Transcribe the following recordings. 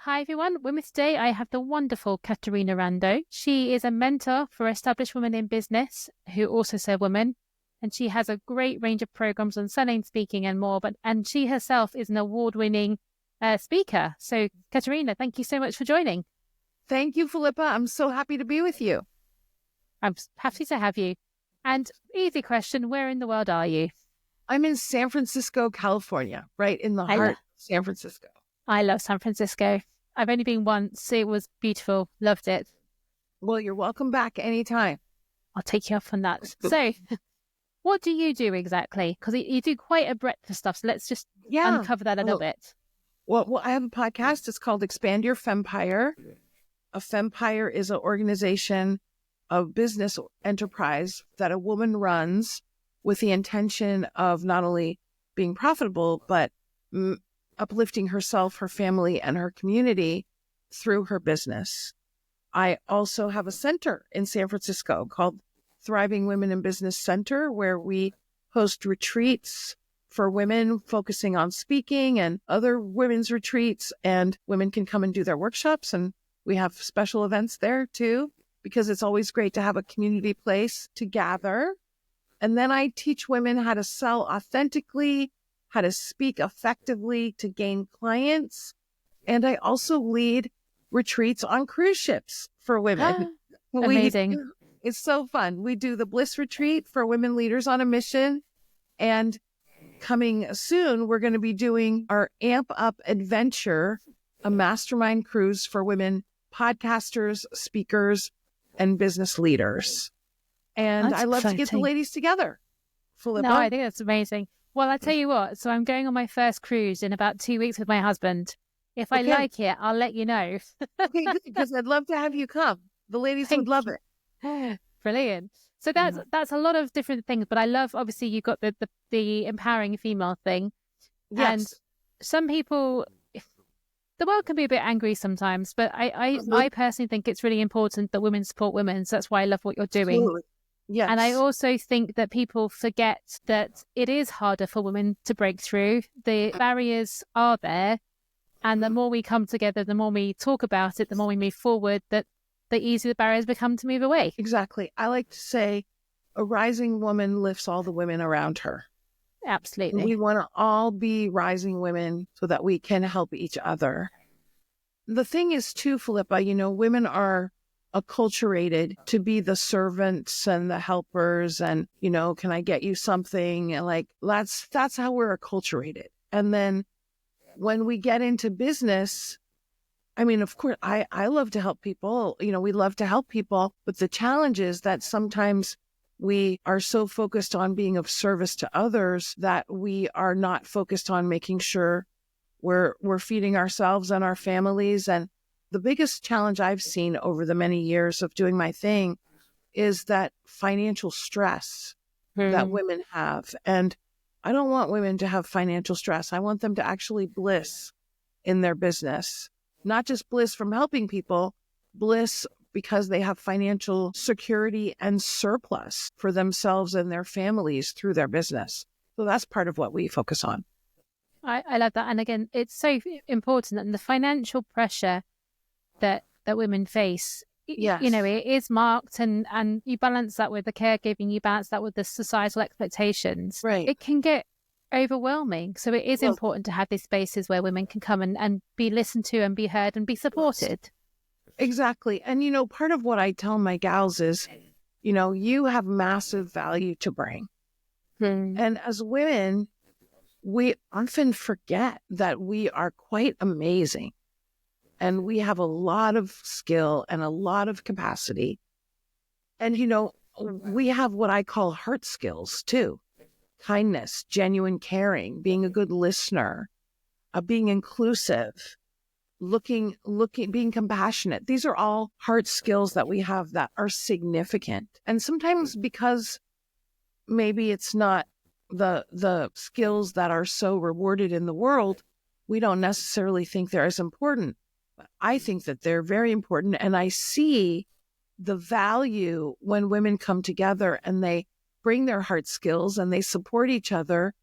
Hi everyone, with me today I have the wonderful Caterina Rando. She is a mentor for established women in business who also serve women, and she has a great range of programs on selling, speaking and more, and she herself is an award-winning speaker. So Caterina, thank you so much for joining. Thank you, Philippa. I'm so happy to be with you. I'm happy to have you. And easy question, where in the world are you? I'm in San Francisco, California, right in the heart of San Francisco. I love San Francisco. I've only been once. It was beautiful. Loved it. Well, you're welcome back anytime. I'll take you up on that. So what do you do exactly? Because you do quite a breadth of stuff. So let's just uncover that a little bit. Well, I have a podcast. It's called Expand Your Fempire. A Fempire is an organization, a business enterprise that a woman runs with the intention of not only being profitable, but uplifting herself, her family, and her community through her business. I also have a center in San Francisco called Thriving Women in Business Center, where we host retreats for women focusing on speaking and other women's retreats, and women can come and do their workshops, and we have special events there too, because it's always great to have a community place to gather. And then I teach women how to sell authentically, how to speak effectively to gain clients. And I also lead retreats on cruise ships for women. Amazing. It's so fun. We do the Bliss Retreat for women leaders on a mission. And coming soon, we're going to be doing our Amp Up Adventure, a mastermind cruise for women podcasters, speakers, and business leaders. And I love to get the ladies together. Philippa? No, I think that's amazing. Well, I tell you what, so I'm going on my first cruise in about 2 weeks with my husband. If I like it, I'll let you know. Okay, good, because I'd love to have you come. The ladies would love it. Brilliant. So that's a lot of different things, but I love, obviously, you've got the empowering female thing. Yes. And some people, the world can be a bit angry sometimes, but I personally think it's really important that women support women. So that's why I love what you're doing. Absolutely. Yes. And I also think that people forget that it is harder for women to break through. The barriers are there. And the more we come together, the more we talk about it, the more we move forward, that the easier the barriers become to move away. Exactly. I like to say a rising woman lifts all the women around her. Absolutely. We want to all be rising women so that we can help each other. The thing is too, Philippa, women are acculturated to be the servants and the helpers and, can I get you something? And that's how we're acculturated. And then when we get into business, of course, I love to help people. We love to help people. But the challenge is that sometimes we are so focused on being of service to others that we are not focused on making sure we're feeding ourselves and our families. And the biggest challenge I've seen over the many years of doing my thing is that financial stress that women have. And I don't want women to have financial stress. I want them to actually bliss in their business, not just bliss from helping people, bliss because they have financial security and surplus for themselves and their families through their business. So that's part of what we focus on. I love that. And again, it's so important that the financial pressure that women face, yes. It is marked, and you balance that with the caregiving, you balance that with the societal expectations. Right. It can get overwhelming. So it is important to have these spaces where women can come and be listened to and be heard and be supported. Exactly. And, part of what I tell my gals is, you have massive value to bring. And as women, we often forget that we are quite amazing. And we have a lot of skill and a lot of capacity. And, we have what I call heart skills too. Kindness, genuine caring, being a good listener, being inclusive, being compassionate. These are all hard skills that we have that are significant. And sometimes because maybe it's not the skills that are so rewarded in the world, we don't necessarily think they're as important. But I think that they're very important. And I see the value when women come together and they bring their hard skills and they support each other,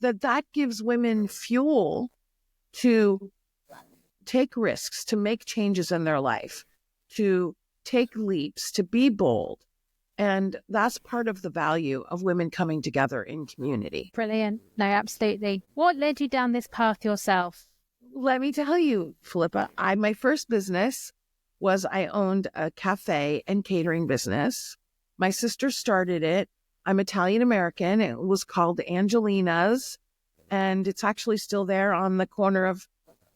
that gives women fuel to take risks, to make changes in their life, to take leaps, to be bold. And that's part of the value of women coming together in community. Brilliant. No, absolutely. What led you down this path yourself? Let me tell you, Philippa, my first business was I owned a cafe and catering business. My sister started it. I'm Italian American. It was called Angelina's, and it's actually still there on the corner of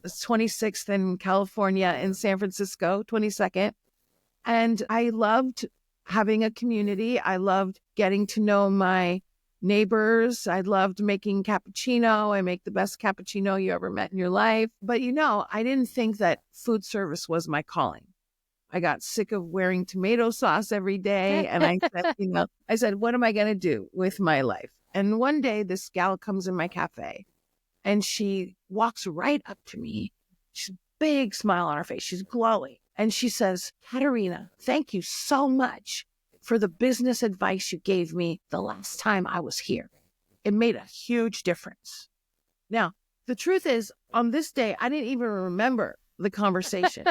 26th in California in San Francisco, 22nd. And I loved having a community. I loved getting to know my neighbors. I loved making cappuccino. I make the best cappuccino you ever met in your life. But I didn't think that food service was my calling. I got sick of wearing tomato sauce every day. And I said, what am I going to do with my life? And one day this gal comes in my cafe and she walks right up to me. She's a big smile on her face. She's glowing. And she says, Caterina, thank you so much for the business advice you gave me the last time I was here. It made a huge difference. Now, the truth is, on this day, I didn't even remember the conversation.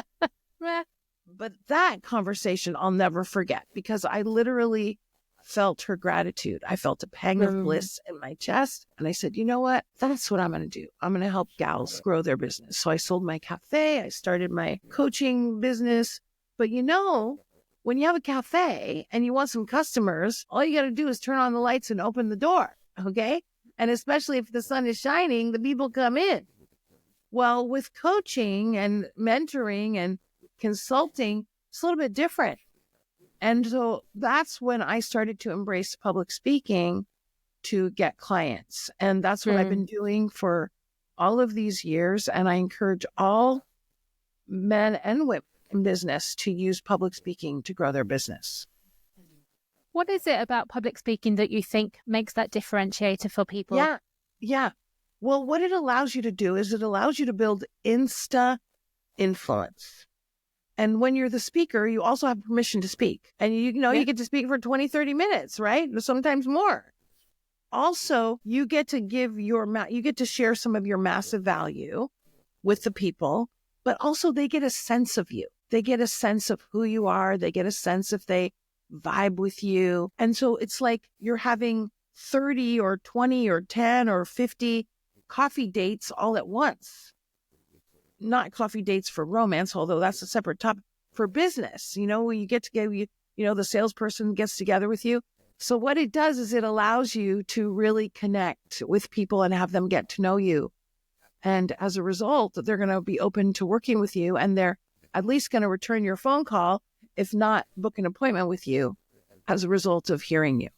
But that conversation I'll never forget, because I literally felt her gratitude. I felt a pang of bliss in my chest. And I said, you know what? That's what I'm going to do. I'm going to help gals grow their business. So I sold my cafe. I started my coaching business. But when you have a cafe and you want some customers, all you got to do is turn on the lights and open the door. Okay. And especially if the sun is shining, the people come in. Well, with coaching and mentoring and consulting, it's a little bit different. And so that's when I started to embrace public speaking to get clients. And that's what I've been doing for all of these years. And I encourage all men and women in business to use public speaking to grow their business. What is it about public speaking that you think makes that differentiator for people? Yeah. Well, what it allows you to do is it allows you to build insta influence. And when you're the speaker, you also have permission to speak. And you get to speak for 20, 30 minutes, right? Sometimes more. Also, you get to share some of your massive value with the people, but also they get a sense of you. They get a sense of who you are. They get a sense if they vibe with you. And so it's like you're having 30 or 20 or 10 or 50 coffee dates all at once. Not coffee dates for romance, although that's a separate topic. For business, when you get together, the salesperson gets together with you. So what it does is it allows you to really connect with people and have them get to know you. And as a result, they're going to be open to working with you, and they're at least going to return your phone call, if not book an appointment with you as a result of hearing you.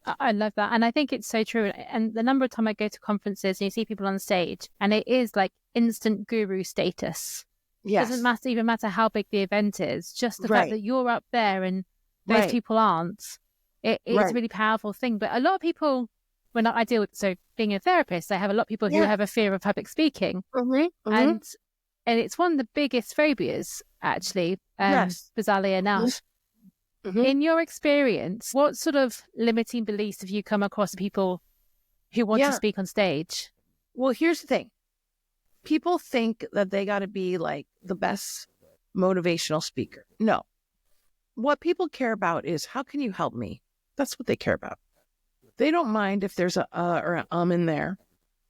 I love that. And I think it's so true. And the number of times I go to conferences and you see people on stage and it is like instant guru status. Yes. It doesn't even matter how big the event is. Just the fact that you're up there and those people aren't. It's a really powerful thing. But a lot of people, when I deal with, so being a therapist, I have a lot of people who have a fear of public speaking. And it's one of the biggest phobias, actually, bizarrely enough. In your experience, what sort of limiting beliefs have you come across people who want to speak on stage? Well, here's the thing. People think that they got to be like the best motivational speaker. No. What people care about is, how can you help me? That's what they care about. They don't mind if there's a or an in there.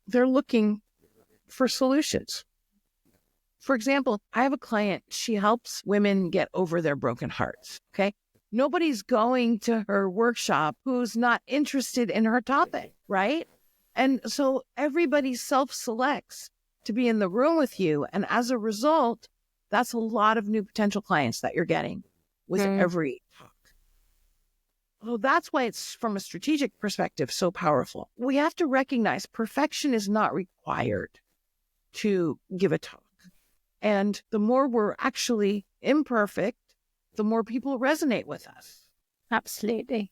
They're looking for solutions. For example, I have a client. She helps women get over their broken hearts. Okay. Nobody's going to her workshop who's not interested in her topic, right? And so everybody self-selects to be in the room with you. And as a result, that's a lot of new potential clients that you're getting with every talk. So that's why it's, from a strategic perspective, so powerful. We have to recognize perfection is not required to give a talk. And the more we're actually imperfect, the more people resonate with us. Absolutely.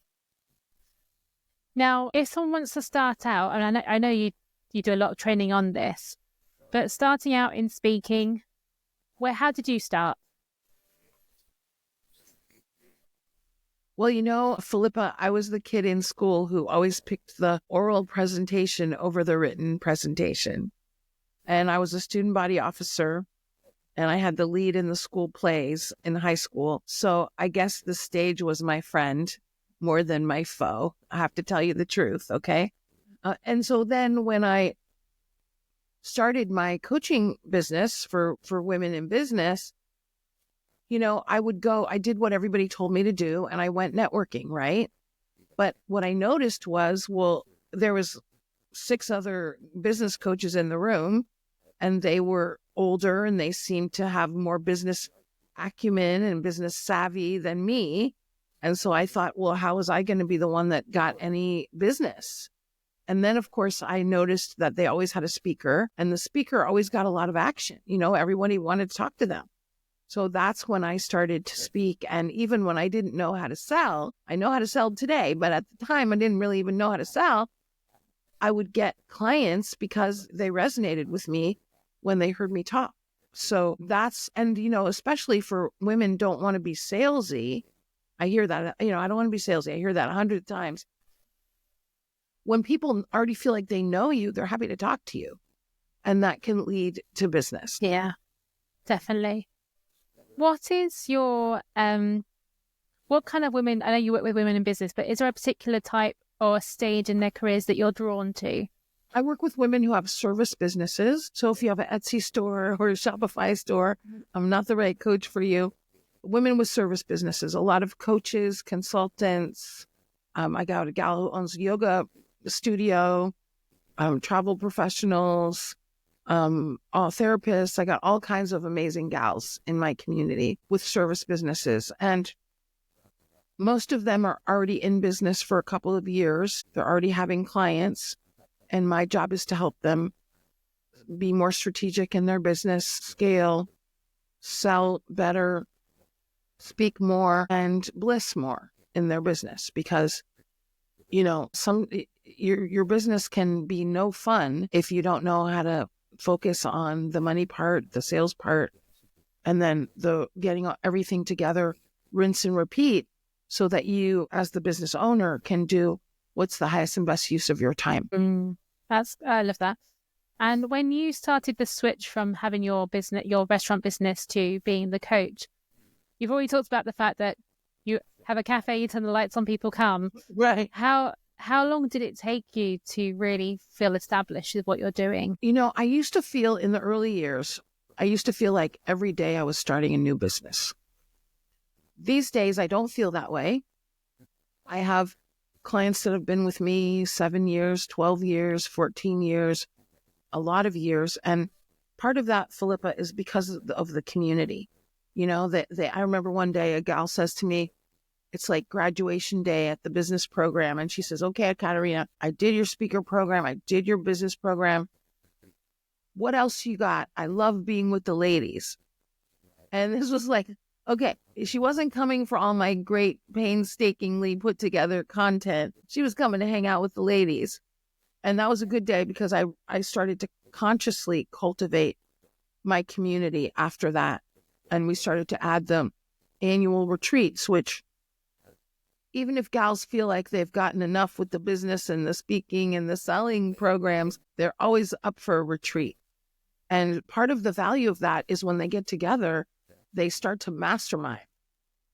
Now, if someone wants to start out, and I know you do a lot of training on this, but starting out in speaking, how did you start? Well, Philippa, I was the kid in school who always picked the oral presentation over the written presentation. And I was a student body officer. and I had the lead in the school plays in high school. So I guess the stage was my friend more than my foe. I have to tell you the truth, okay? And so then when I started my coaching business for women in business, I did what everybody told me to do, and I went networking, right? But what I noticed was, there was 6 other business coaches in the room, and they were older and they seemed to have more business acumen and business savvy than me. And so I thought, well, how was I going to be the one that got any business? And then, of course, I noticed that they always had a speaker, and the speaker always got a lot of action. Everybody wanted to talk to them. So that's when I started to speak. And even when I didn't know how to sell, I know how to sell today, but at the time I didn't really even know how to sell. I would get clients because they resonated with me when they heard me talk. So especially for women don't want to be salesy. I hear that, I don't want to be salesy. I hear that 100 times. When people already feel like they know you, they're happy to talk to you. And that can lead to business. Yeah, definitely. What is your, what kind of women, I know you work with women in business, but is there a particular type or stage in their careers that you're drawn to? I work with women who have service businesses. So if you have an Etsy store or a Shopify store, I'm not the right coach for you. Women with service businesses, a lot of coaches, consultants. I got a gal who owns a yoga studio, travel professionals, all therapists. I got all kinds of amazing gals in my community with service businesses. And most of them are already in business for a couple of years. They're already having clients. And my job is to help them be more strategic in their business, scale, sell better, speak more, and bliss more in their business. Because, your business can be no fun if you don't know how to focus on the money part, the sales part, and then the getting everything together, rinse and repeat, so that you, as the business owner, can do what's the highest and best use of your time. I love that. And when you started the switch from having your restaurant business to being the coach, you've already talked about the fact that you have a cafe, you turn the lights on, people come. Right. How long did it take you to really feel established with what you're doing? I used to feel in the early years, like every day I was starting a new business. These days, I don't feel that way. I have clients that have been with me 7 years, 12 years, 14 years, a lot of years. And part of that, Philippa, is because of the community. I remember one day a gal says to me, it's like graduation day at the business program. And she says, okay, Caterina, I did your speaker program. I did your business program. What else you got? I love being with the ladies. And this was like, okay, she wasn't coming for all my great painstakingly put together content. She was coming to hang out with the ladies. And that was a good day because I started to consciously cultivate my community after that. And we started to add the annual retreats, which even if gals feel like they've gotten enough with the business and the speaking and the selling programs, they're always up for a retreat. And part of the value of that is when they get together, they start to mastermind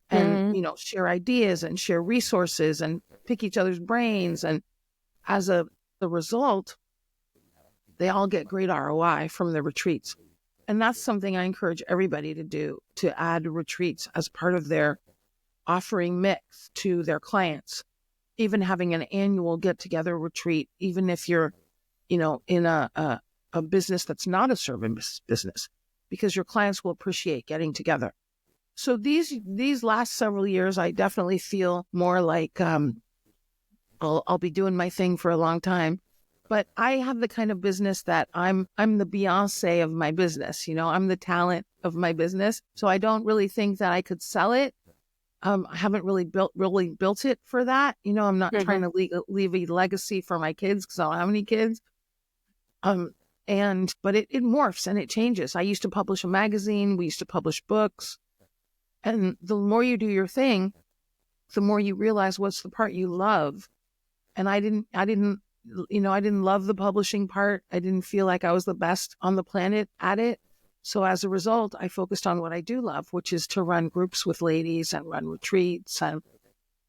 and, share ideas and share resources and pick each other's brains. And as the result, they all get great ROI from the retreats. And that's something I encourage everybody to do, to add retreats as part of their offering mix to their clients. Even having an annual get-together retreat, even if you're, in a business that's not a service business, because your clients will appreciate getting together. So these last several years, I definitely feel more like I'll be doing my thing for a long time. But I have the kind of business that I'm the Beyonce of my business. I'm the talent of my business. So I don't really think that I could sell it. I haven't really built it for that. I'm not trying to leave a legacy for my kids because I don't have any kids. But it morphs and it changes. I used to publish a magazine. We used to publish books. And the more you do your thing, the more you realize what's the part you love. And I didn't love the publishing part. I didn't feel like I was the best on the planet at it. So as a result, I focused on what I do love, which is to run groups with ladies and run retreats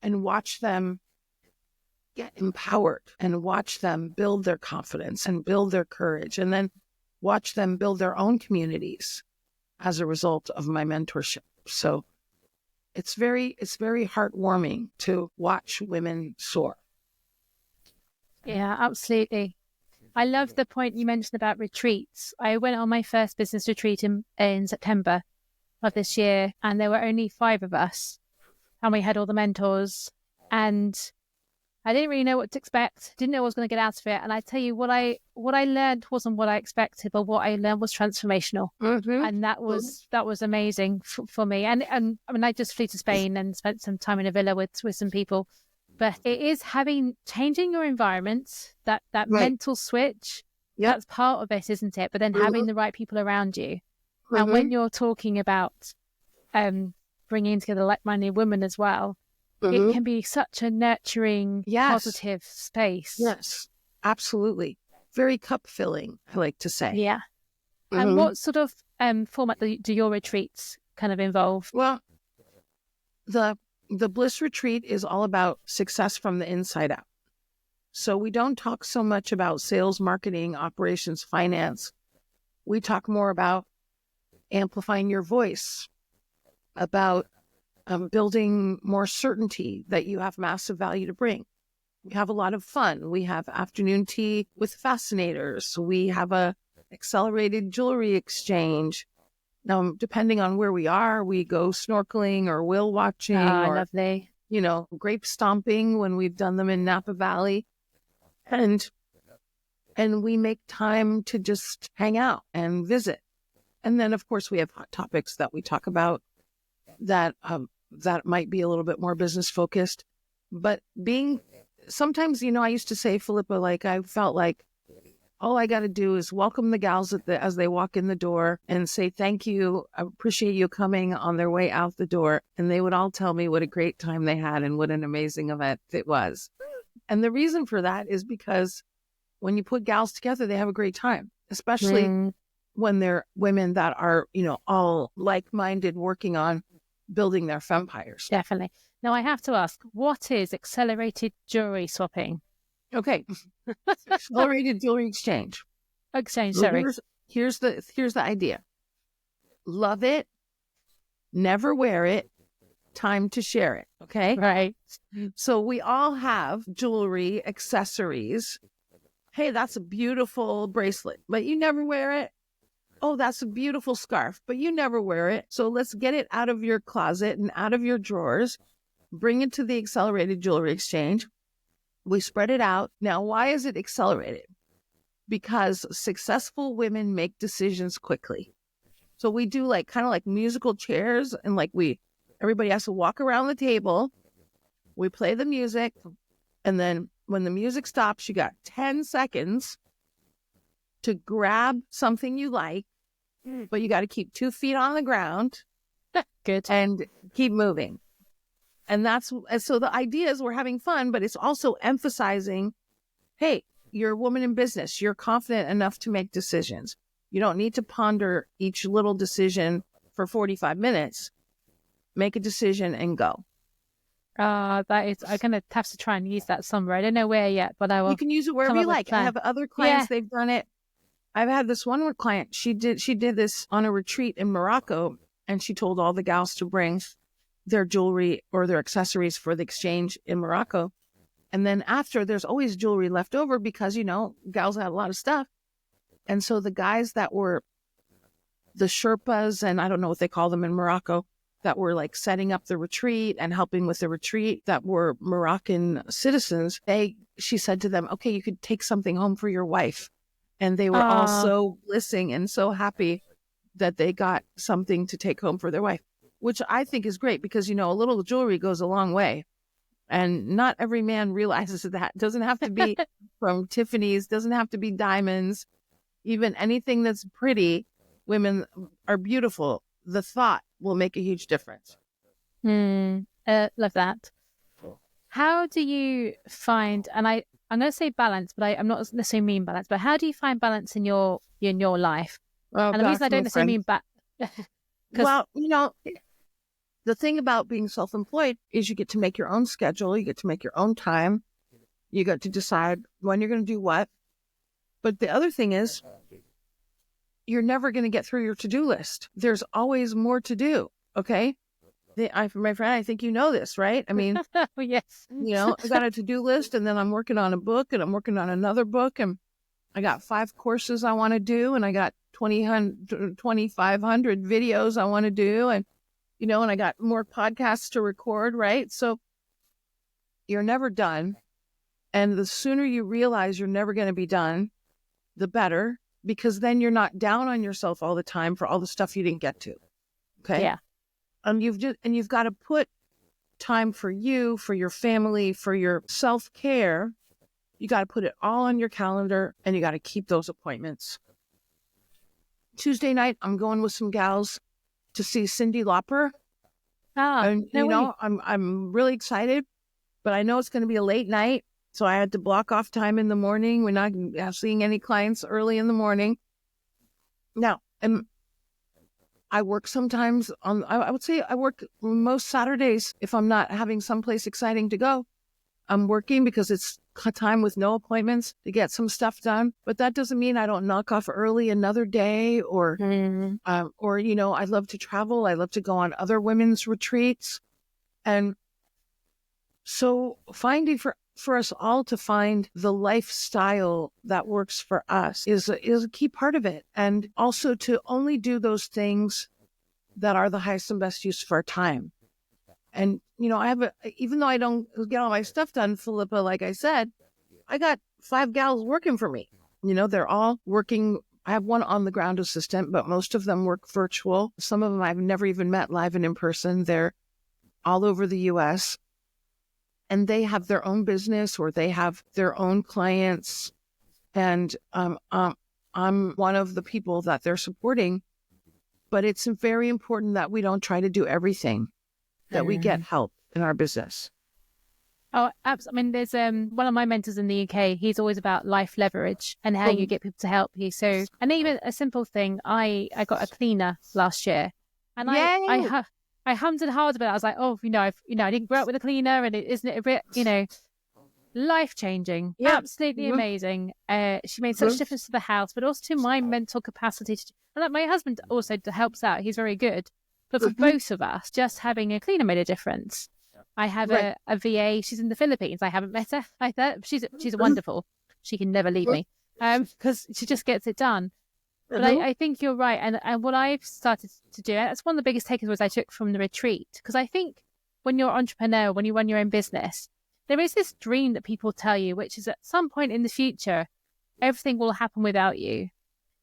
and watch them get empowered and watch them build their confidence and build their courage, and then watch them build their own communities as a result of my mentorship. So it's very heartwarming to watch women soar. Yeah, absolutely. I love the point you mentioned about retreats. I went on my first business retreat in September of this year, and there were only 5 of us, and we had all the mentors, and I didn't really know what to expect, didn't know what I was going to get out of it. And I tell you, what I learned wasn't what I expected, but what I learned was transformational. And that was amazing for me. And I mean, I just flew to Spain and spent some time in a villa with some people. But it is changing your environment, that mental switch, that's part of it, isn't it? But then having the right people around you. And when you're talking about bringing together like-minded women as well, it can be such a nurturing, positive space. Yes, absolutely. Very cup-filling, I like to say. Yeah. And what sort of format do your retreats kind of involve? Well, the Bliss Retreat is all about success from the inside out. So we don't talk so much about sales, marketing, operations, finance. We talk more about amplifying your voice, about building more certainty that you have massive value to bring. We have a lot of fun. We have afternoon tea with fascinators. We have a accelerated jewelry exchange. Now, depending on where we are, we go snorkeling or whale watching or, lovely. Grape stomping when we've done them in Napa Valley. And we make time to just hang out and visit. And then, of course, we have hot topics that we talk about that might be a little bit more business focused. But sometimes, I used to say, Philippa, like I felt like all I got to do is welcome the gals as they walk in the door and say, thank you. I appreciate you coming on their way out the door. And they would all tell me what a great time they had and what an amazing event it was. And the reason for that is because when you put gals together, they have a great time, especially when they're women that are, all like-minded, working on building their fempires. Definitely. Now, I have to ask, what is accelerated jewelry swapping? Okay. Accelerated jewelry exchange. Sorry. Here's the idea. Love it. Never wear it. Time to share it. Okay. Right. So we all have jewelry, accessories. Hey, that's a beautiful bracelet, but you never wear it. Oh, that's a beautiful scarf, but you never wear it. So let's get it out of your closet and out of your drawers. Bring it to the accelerated jewelry exchange. We spread it out. Now, why is it accelerated? Because successful women make decisions quickly. So we do kind of like musical chairs, and everybody has to walk around the table. We play the music, and then when the music stops, you got 10 seconds to grab something you like, but you got to keep 2 feet on the ground. Good. And keep moving. And so the idea is we're having fun, but it's also emphasizing, hey, you're a woman in business. You're confident enough to make decisions. You don't need to ponder each little decision for 45 minutes. Make a decision and go. I'm going to have to try and use that somewhere. I don't know where yet, but I will. You can use it wherever you like. I have other clients, they've done it. I've had this one client, she did this on a retreat in Morocco, and she told all the gals to bring their jewelry or their accessories for the exchange in Morocco. And then after, there's always jewelry left over because, gals had a lot of stuff. And so the guys that were the Sherpas, and I don't know what they call them in Morocco, that were setting up the retreat and helping with the retreat, that were Moroccan citizens, she said to them, okay, you could take something home for your wife. And they were all so blissing and so happy that they got something to take home for their wife, which I think is great because, a little jewelry goes a long way. And not every man realizes that. It doesn't have to be from Tiffany's, doesn't have to be diamonds, even anything that's pretty. Women are beautiful. The thought will make a huge difference. Love that. How do you find, and I'm going to say balance, but I'm not necessarily mean balance, but how do you find balance in your life? Oh And the gosh, reason I don't my necessarily friend. mean back, because Well, the thing about being self-employed is you get to make your own schedule. You get to make your own time. You get to decide when you're going to do what. But the other thing is, you're never going to get through your to-do list. There's always more to do. Okay. My friend, I think you know this, right? I mean, oh, yes. I got a to-do list, and then I'm working on a book, and I'm working on another book, and I got 5 courses I want to do, and I got 2,500 videos I want to do, and I got more podcasts to record, right? So you're never done. And the sooner you realize you're never going to be done, the better, because then you're not down on yourself all the time for all the stuff you didn't get to. Okay. Yeah. You've got to put time for you, for your family, for your self-care. You got to put it all on your calendar, and you got to keep those appointments. Tuesday night, I'm going with some gals to see Cyndi Lauper. And, No way. I'm really excited, but I know it's going to be a late night. So I had to block off time in the morning. We're not seeing any clients early in the morning. Now, and I work sometimes I would say I work most Saturdays if I'm not having someplace exciting to go. I'm working because it's time with no appointments to get some stuff done. But that doesn't mean I don't knock off early another day or I love to travel. I love to go on other women's retreats. And so finding for us all to find the lifestyle that works for us is a key part of it. And also to only do those things that are the highest and best use for our time. And, even though I don't get all my stuff done, Philippa, like I said, I got 5 gals working for me. They're all working. I have one on the ground assistant, but most of them work virtual. Some of them I've never even met live and in person. They're all over the US. And they have their own business or they have their own clients. And I'm one of the people that they're supporting. But it's very important that we don't try to do everything, that we get help in our business. Oh, absolutely. I mean, there's one of my mentors in the UK. He's always about life leverage and how you get people to help you. So, and even a simple thing, I got a cleaner last year, and I hummed and hawed about it. I was like, I didn't grow up with a cleaner, and isn't it a bit, life changing, absolutely amazing. She made such a difference to the house, but also to my mental capacity. And like my husband also helps out. He's very good, but for both of us, just having a cleaner made a difference. I have a VA. She's in the Philippines. I haven't met her. I thought she's wonderful. She can never leave me because she just gets it done. But I think you're right. And what I've started to do, that's one of the biggest takeaways I took from the retreat, because I think when you're an entrepreneur, when you run your own business, there is this dream that people tell you, which is at some point in the future, everything will happen without you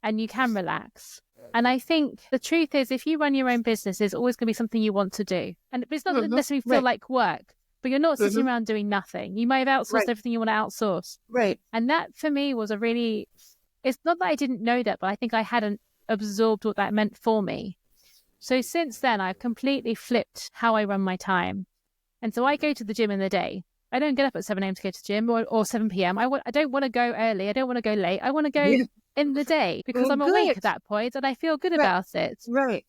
and you can relax. And I think the truth is, if you run your own business, there's always going to be something you want to do. And it's not necessarily feel like work, but you're not sitting around doing nothing. You may have outsourced everything you want to outsource. Right. And that for me was it's not that I didn't know that, but I think I hadn't absorbed what that meant for me. So since then, I've completely flipped how I run my time. And so I go to the gym in the day. I don't get up at 7 a.m. to go to the gym or 7 p.m. I don't want to go early. I don't want to go late. I want to go in the day because I'm awake at that point and I feel good about it. Right.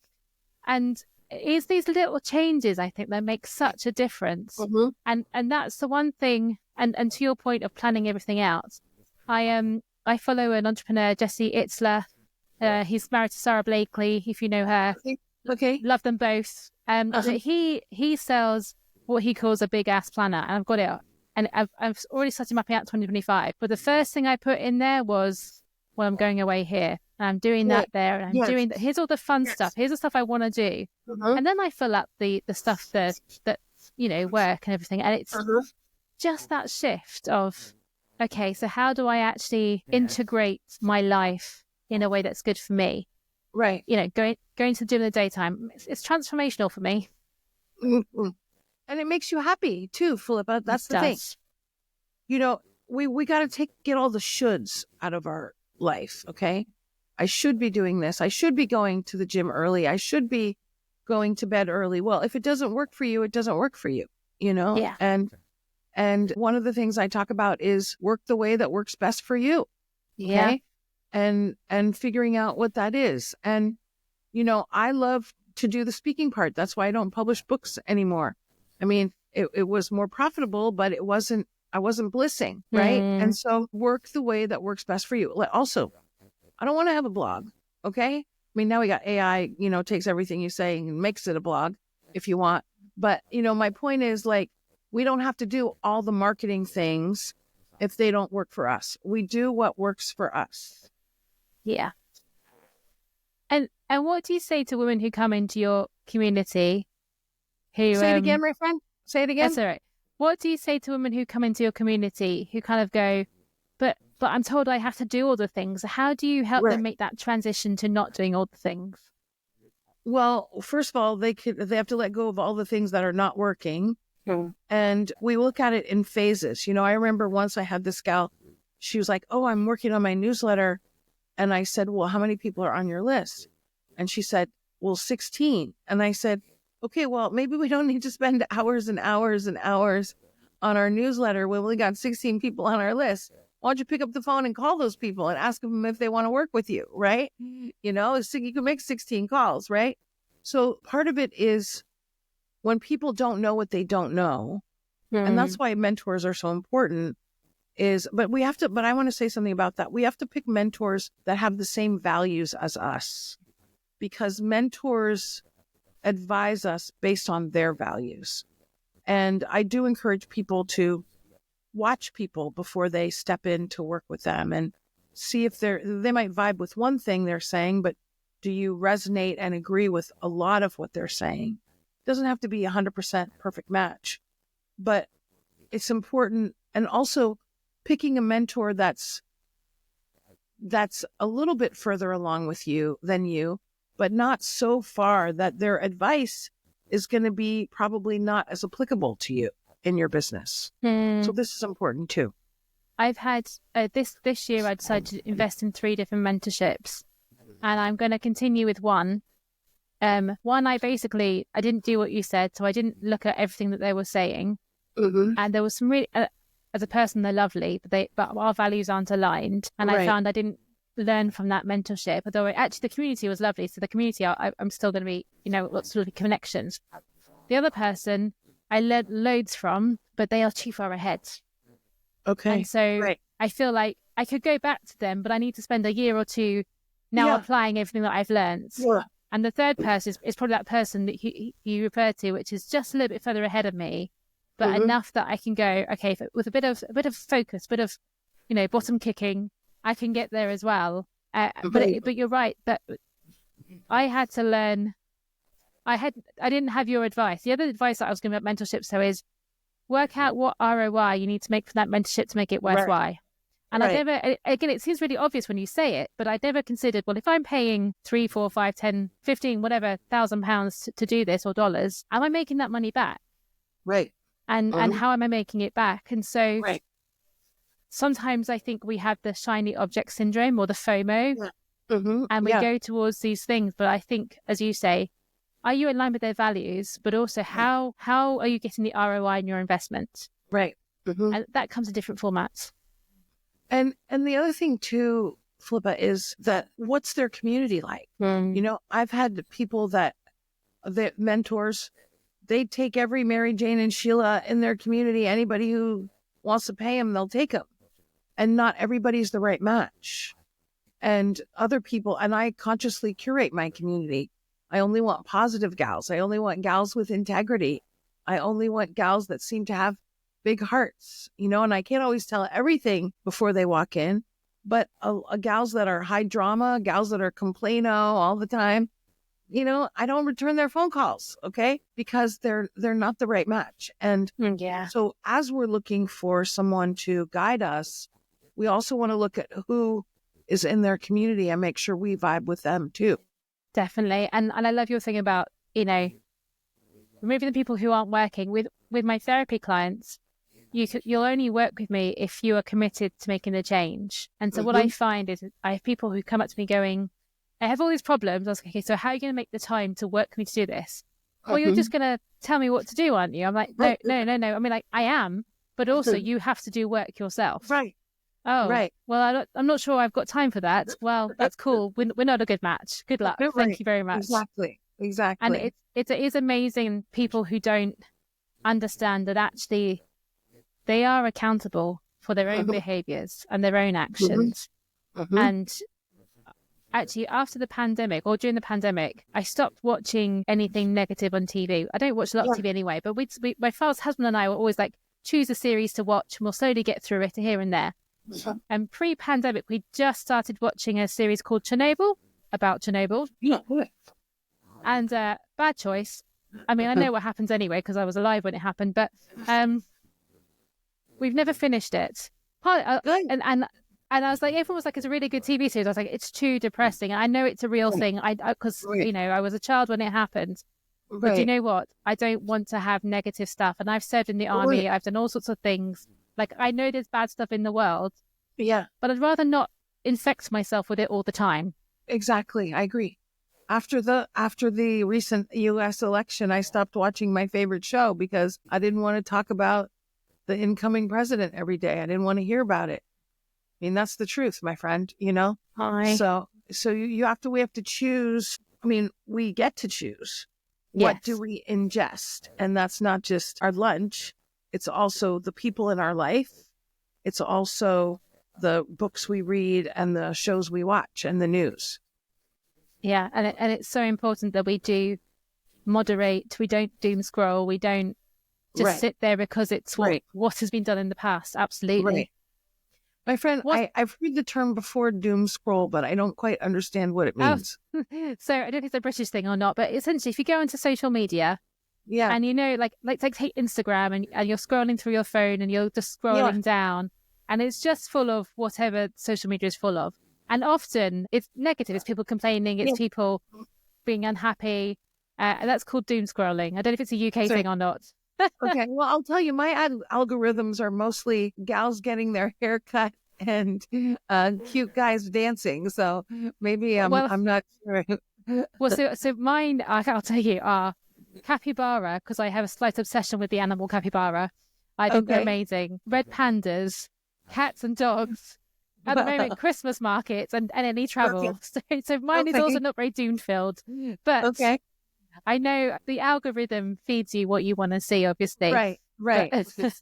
And it's these little changes, I think, that make such a difference. And that's the one thing. And to your point of planning everything out, I follow an entrepreneur, Jesse Itzler. He's married to Sarah Blakely, if you know her. Okay. Love them both. He sells what he calls a big ass planner, and I've got it. And I've already started mapping out 2025. But the first thing I put in there was, well, I'm going away here, and I'm doing that there, and I'm doing that. Here's all the fun stuff. Here's the stuff I want to do. And then I fill up the stuff that work and everything. And it's just that shift of, okay, so how do I actually integrate my life in a way that's good for me? Right. Going to the gym in the daytime, it's transformational for me. And it makes you happy too, Philippa. That's the thing. We got to get all the shoulds out of our life. Okay. I should be doing this. I should be going to the gym early. I should be going to bed early. Well, if it doesn't work for you, it doesn't work for you, Yeah. And one of the things I talk about is work the way that works best for you. Okay. Yeah. and figuring out what that is. And, I love to do the speaking part. That's why I don't publish books anymore. I mean, it was more profitable, but I wasn't blissing, right? And so work the way that works best for you. Also, I don't want to have a blog, okay? I mean, now we got AI, takes everything you say and makes it a blog if you want. But, my point is, like, we don't have to do all the marketing things if they don't work for us. We do what works for us. Yeah. And what do you say to women who come into your community who... Say it again, my friend. Say it again. That's all right. What do you say to women who come into your community who kind of go, but I'm told I have to do all the things. How do you help them make that transition to not doing all the things? Well, first of all, they have to let go of all the things that are not working. And we look at it in phases. I remember once I had this gal, she was like, oh, I'm working on my newsletter. And I said, well, how many people are on your list? And she said, well, 16. And I said, okay, well, maybe we don't need to spend hours and hours and hours on our newsletter when we got 16 people on our list. Why don't you pick up the phone and call those people and ask them if they want to work with you, right? You can make 16 calls, right? So part of it is when people don't know what they don't know, and that's why mentors are so important, but I want to say something about that. We have to pick mentors that have the same values as us, because mentors advise us based on their values. And I do encourage people to watch people before they step in to work with them and see if they might vibe with one thing they're saying, but do you resonate and agree with a lot of what they're saying? It doesn't have to be 100% perfect match, but it's important. And also picking a mentor that's a little bit further along than you, but not so far that their advice is going to be probably not as applicable to you in your business. So this is important too. I've had this year I decided to invest in 3 different mentorships, and I'm going to continue with one. One, I didn't do what you said, so I didn't look at everything that they were saying. And there was some really, as a person, they're lovely, but our values aren't aligned. And I found I didn't learn from that mentorship, although actually the community was lovely. So the community, I'm still going to be, lots of connections. The other person I learned loads from, but they are too far ahead. Okay. And so I feel like I could go back to them, but I need to spend a year or two now applying everything that I've learned. Yeah. And the third person is probably that person that you referred to, which is just a little bit further ahead of me, but enough that I can go, okay, with a bit of focus, a bit of, bottom kicking, I can get there as well. But you're right that I had to learn. I didn't have your advice. The other advice that I was giving about mentorship is work out what ROI you need to make for that mentorship to make it worthwhile. And I never, again, it seems really obvious when you say it, but I never considered, well, if I'm paying 3, 4, 5, 10, 15, whatever, £1,000 to do this, or dollars, am I making that money back? Right. And how am I making it back? And so sometimes I think we have the shiny object syndrome or the FOMO, and we go towards these things. But I think, as you say, are you in line with their values? But also, how are you getting the ROI in your investment? Right. And that comes in different formats. And the other thing too, Philippa, is that what's their community like? I've had people that mentors, they take every Mary Jane and Sheila in their community. Anybody who wants to pay them, they'll take them. And not everybody's the right match. And other people, and I consciously curate my community. I only want positive gals. I only want gals with integrity. I only want gals that seem to have big hearts, and I can't always tell everything before they walk in, but gals that are high drama, gals that are complaino all the time, I don't return their phone calls, okay? Because they're not the right match. And so as we're looking for someone to guide us, we also want to look at who is in their community and make sure we vibe with them too. Definitely. And I love your thing about, removing the people who aren't working. With my therapy clients, you'll only work with me if you are committed to making a change. And so what I find is I have people who come up to me going, I have all these problems. I was like, okay, so how are you going to make the time to work with me to do this? Well, you're just going to tell me what to do, aren't you? I'm like, no. I mean, like, I am, but also you have to do work yourself. Right. Oh, Right. well, I'm not sure I've got time for that. Well, that's cool. We're not a good match. Good luck. Thank Right. you very much. Exactly. And Exactly. it is amazing people who don't understand that actually they are accountable for their own Mhm, behaviors and their own mhm, actions. mhm. And actually, after the pandemic or during the pandemic, I stopped watching anything negative on TV. I don't watch a lot of Yeah. TV anyway, but my father's husband and I were always like, choose a series to watch and we'll slowly get through it here and there. And pre-pandemic, we just started watching a series called Chernobyl, about Chernobyl. Yeah. And bad choice. I mean, I know what happens anyway because I was alive when it happened, but we've never finished it. Good. And I was like, everyone was like, it's a really good TV series. I was like, it's too depressing. And I know it's a real thing. Because Right. I was a child when it happened. But do you Right. know what? I don't want to have negative stuff. And I've served in the Right. army. I've done all sorts of things. Like I know there's bad stuff in the world, Yeah. but I'd rather not infect myself with it all the time. Exactly. I agree. After the recent U.S. election, I stopped watching my favorite show because I didn't want to talk about the incoming president every day. I didn't want to hear about it. I mean, that's the truth, my friend. Hi. So we have to choose. I mean, we get to choose. What do Yes. we ingest? And that's not just our lunch. It's also the people in our life. It's also the books we read and the shows we watch and the news. Yeah. And it's so important that we do moderate. We don't doom scroll. We don't just Right. sit there because it's Right. what has been done in the past. Absolutely. Right. My friend, What? I've heard the term before, doom scroll, but I don't quite understand what it Oh, means. so I don't know if it's a British thing or not, but essentially, if you go into social media Yeah. and like take Instagram and you're scrolling through your phone and you're just Yeah. scrolling down, and it's just full of whatever social media is full of, and often it's negative. It's people complaining. It's Yeah. people being unhappy. And that's called doom scrolling. I don't know if it's a UK So, thing or not. okay. Well, I'll tell you, my algorithms are mostly gals getting their hair cut and cute guys dancing. So maybe Well, I'm not sure. well, so mine, I'll tell you, are capybara because I have a slight obsession with the animal capybara. I think they're Okay. amazing. Red pandas, cats and dogs. At the moment, Christmas markets and any travel. Okay. So mine is also Okay. not very doom filled, but Okay. I know the algorithm feeds you what you want to see, obviously. Right. But, Right.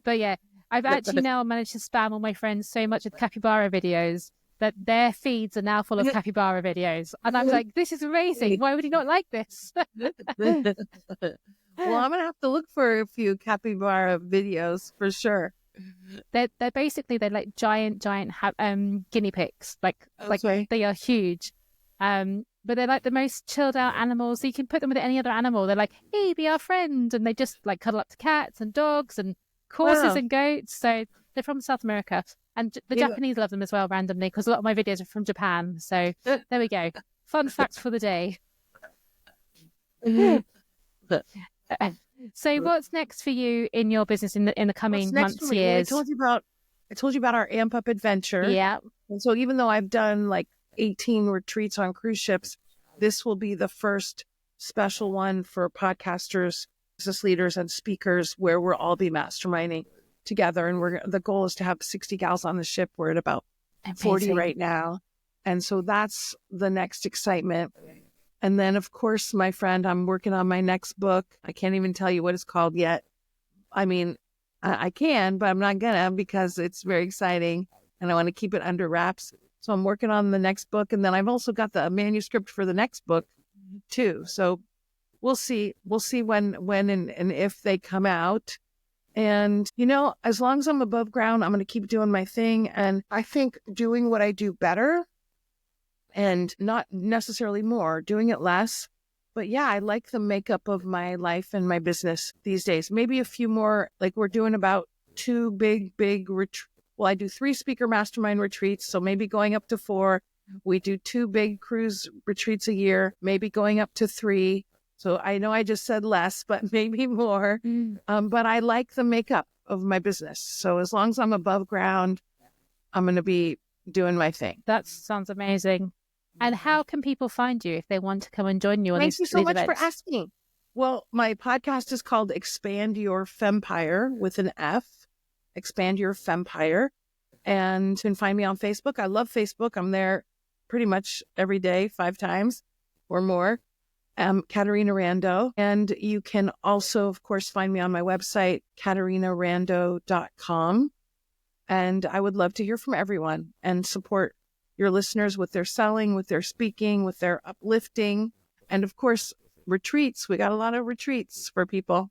but yeah, I've actually now managed to spam all my friends so much with capybara videos that their feeds are now full of capybara videos. And I'm like, this is amazing. Why would you not like this? Well, I'm gonna have to look for a few capybara videos for sure. They're basically they're like giant guinea pigs. Like Okay. they are huge. But they're like the most chilled out animals. So you can put them with any other animal. They're like, hey, be our friend. And they just like cuddle up to cats and dogs and horses Wow. and goats. So they're from South America. And the Yeah. Japanese love them as well randomly because a lot of my videos are from Japan. So there we go. Fun facts for the day. So what's next for you in your business in the What's coming next for months, me? Well, years? I told you about our Amp Up adventure. Yeah. And so even though I've done like 18 retreats on cruise ships, this will be the first special one for podcasters, business leaders, and speakers where we'll all be masterminding together. And the goal is to have 60 gals on the ship. We're at about 40 Amazing. right now. And so that's the next excitement. And then, of course, my friend, I'm working on my next book. I can't even tell you what it's called yet. I mean, I can, but I'm not gonna because it's very exciting and I want to keep it under wraps. So I'm working on the next book. And then I've also got the manuscript for the next book too. So we'll see. We'll see when and if they come out. And, as long as I'm above ground, I'm going to keep doing my thing. And I think doing what I do better and not necessarily more, doing it less. But yeah, I like the makeup of my life and my business these days. Maybe a few more, like we're doing about 2 big well, I do 3 speaker mastermind retreats. So maybe going up to 4. We do 2 big cruise retreats a year, maybe going up to 3. So I know I just said less, but maybe more. But I like the makeup of my business. So as long as I'm above ground, I'm going to be doing my thing. That sounds amazing. And how can people find you if they want to come and join you on Thank these you so much for events? asking. Well, my podcast is called Expand Your Fempire with an F. Expand Your Fempire. And you can find me on Facebook. I love Facebook. I'm there pretty much every day, 5 times or more. Caterina Rando. And you can also, of course, find me on my website, caterinarando.com. And I would love to hear from everyone and support your listeners with their selling, with their speaking, with their uplifting, and of course, retreats. We got a lot of retreats for people.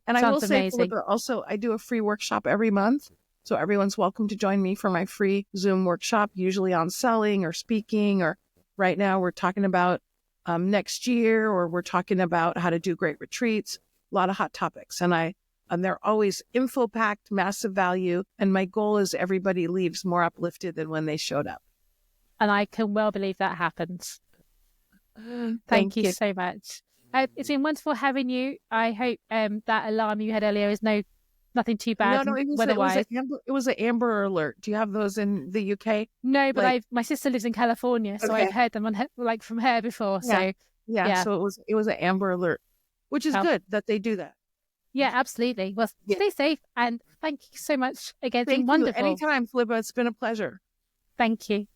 And I will say, Philippa, also, I do a free workshop every month. So everyone's welcome to join me for my free Zoom workshop, usually on selling or speaking, or right now we're talking about next year, or we're talking about how to do great retreats, a lot of hot topics. And they're always info-packed, massive value. And my goal is everybody leaves more uplifted than when they showed up. And I can well believe that happens. Thank you so much. It's been wonderful having you. I hope that alarm you had earlier is nothing too bad. No, it was an Amber Alert. Do you have those in the UK? No, but my sister lives in California, so I've heard them from her before. Yeah. So yeah, so it was an Amber Alert, which is good that they do that. Yeah, absolutely. Well, stay safe, and thank you so much again. It's been wonderful. Anytime, Philippa. It's been a pleasure. Thank you.